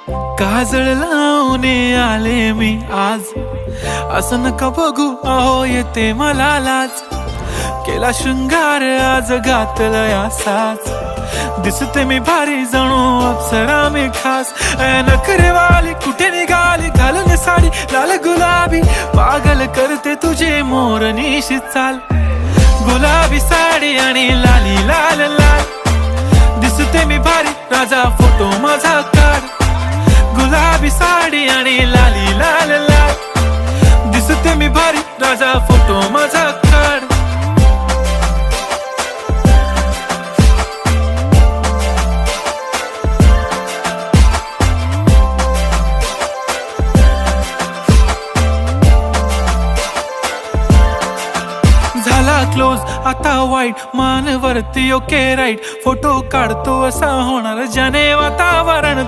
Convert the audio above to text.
काजळ लावून आले मी आज, असं नका बघू अहो येते मला लाज. केला शृंगार आज घातला असाच, दिसते मी भारी जणू अप्सरा मी खास. नखरेवाली कुठे निघाली घालून साडी लाल गुलाबी, पागल करते तुझे मोरनीशी चाल. गुलाबी साडी आणि लाली लाल लाल, दिसते मी भारी राजा फोटो माझा काढ. गुलाबी साडी आणि लाली लाल लाल, दिसते मी भारी राजा फोटो माझा काढ. झाला क्लोज आता वाईट, मान वरती ओके राईट. फोटो काढतो असा होणार ज्याने वातावरण